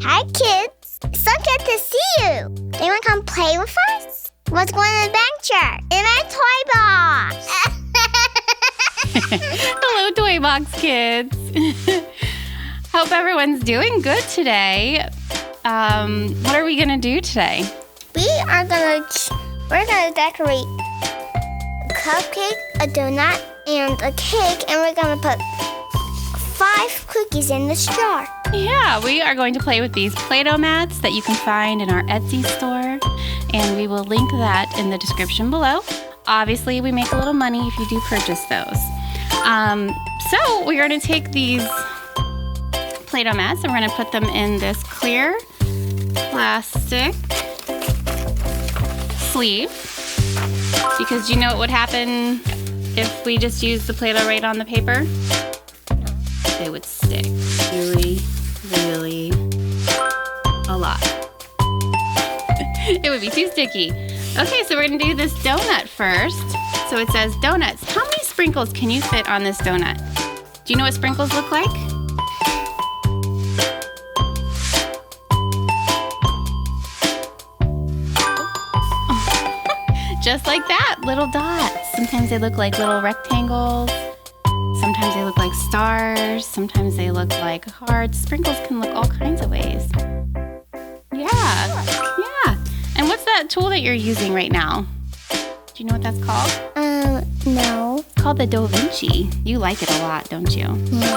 Hi, kids. It's so good to see you. Do you want to come play with us? Let's go on an adventure in our Toybox. Hello, Toybox kids. Hope everyone's doing good today. What are we going to do today? We're gonna decorate a cupcake, a donut, and a cake, and we're gonna put 5 cookies in this jar. Yeah, we are going to play with these Play-Doh mats that you can find in our Etsy store, and we will link that in the description below. Obviously, we make a little money if you do purchase those. So we're going to take these Play-Doh mats and we're going to put them in this clear plastic sleeve, because you know what would happen if we just used the Play-Doh right on the paper? They would stick really a lot. It would be too sticky. Okay, so we're gonna do this donut first. So it says donuts. How many sprinkles can you fit on this donut? Do you know what sprinkles look like? Just like that, little dots. Sometimes they look like little rectangles. Sometimes they look like stars. Sometimes they look like hearts. Sprinkles can look all kinds of ways. Yeah. And what's that tool that you're using right now? Do you know what that's called? No. It's called the Da Vinci. You like it a lot, don't you? Yeah.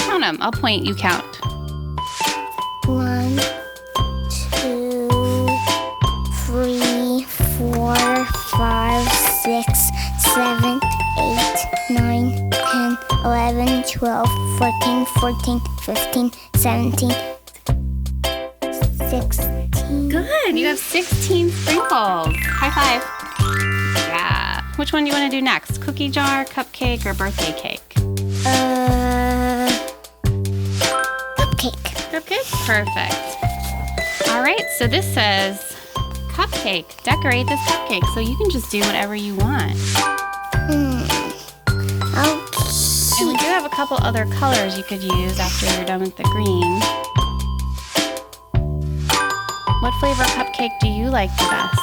Count them. I'll point, you count. 1, 2, 3, 4, 5, 6, 7, 8, 9, 10, 11, 12, 14, 15, 17, 16. Good. You have 16 sprinkles. High five. Yeah. Which one do you want to do next? Cookie jar, cupcake, or birthday cake? Cupcake. Cupcake? Perfect. All right, so this says cupcake. Decorate this cupcake, so you can just do whatever you want. Okay. And we do have a couple other colors you could use after you're done with the green. What flavor cupcake do you like the best?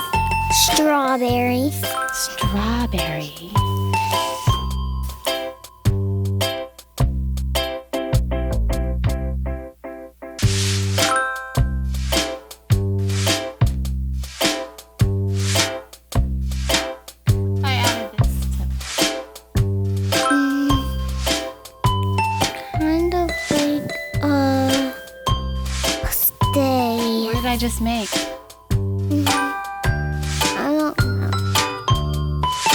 Strawberry. Strawberry. What did I just make? I don't know.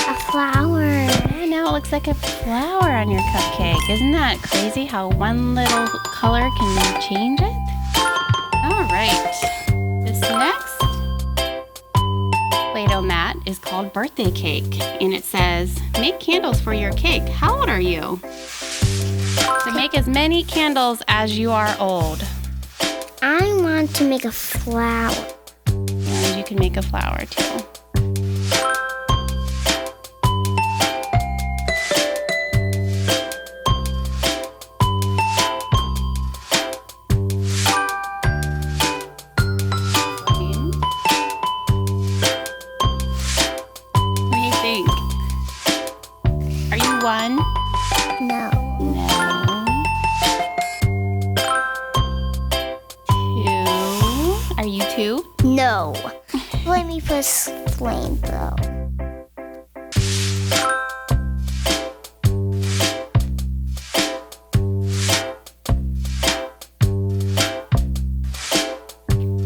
A flower. Yeah, now it looks like a flower on your cupcake. Isn't that crazy how one little color can change it? All right. This next Play-Doh mat is called birthday cake. And it says, make candles for your cake. How old are you? So make as many candles as you are old. I want to make a flower. And you can make a flower too. What do you think? Are you 1? No. No. 2. Are you 2? No. Let me put flame though.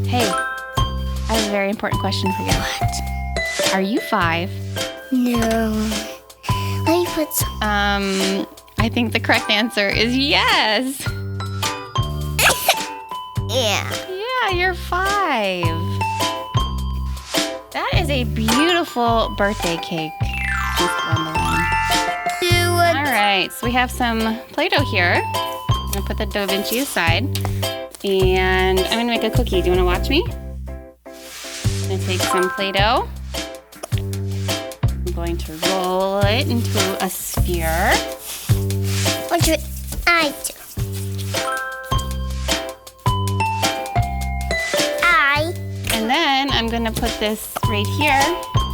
Hey, I have a very important question for you. What? Are you 5? No. Let me put some. I think the correct answer is yes. Yeah. Yeah, you're 5. That is a beautiful birthday cake. Just wondering. All right, so we have some Play-Doh here. I'm gonna put the Da Vinci aside. And I'm gonna make a cookie. Do you wanna watch me? I'm gonna take some Play-Doh. going to roll it into a sphere. What should I do? And then I'm going to put this right here.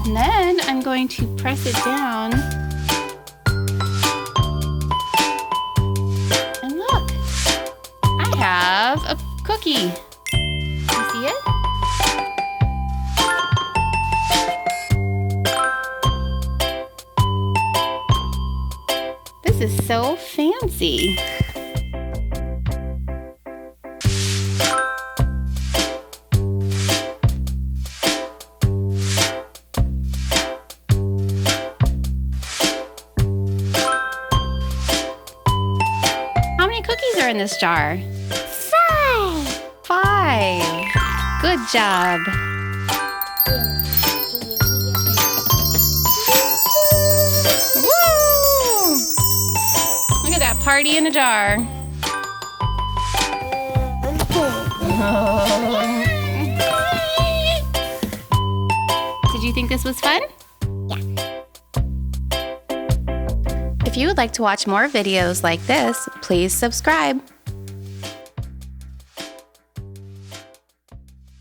And then I'm going to press it down. And look, I have a cookie. You see it? This is so fancy. How many cookies are in this jar? 5. 5. Good job. Woo! Look at that party in a jar. Did you think this was fun? Yeah. If you would like to watch more videos like this, please subscribe.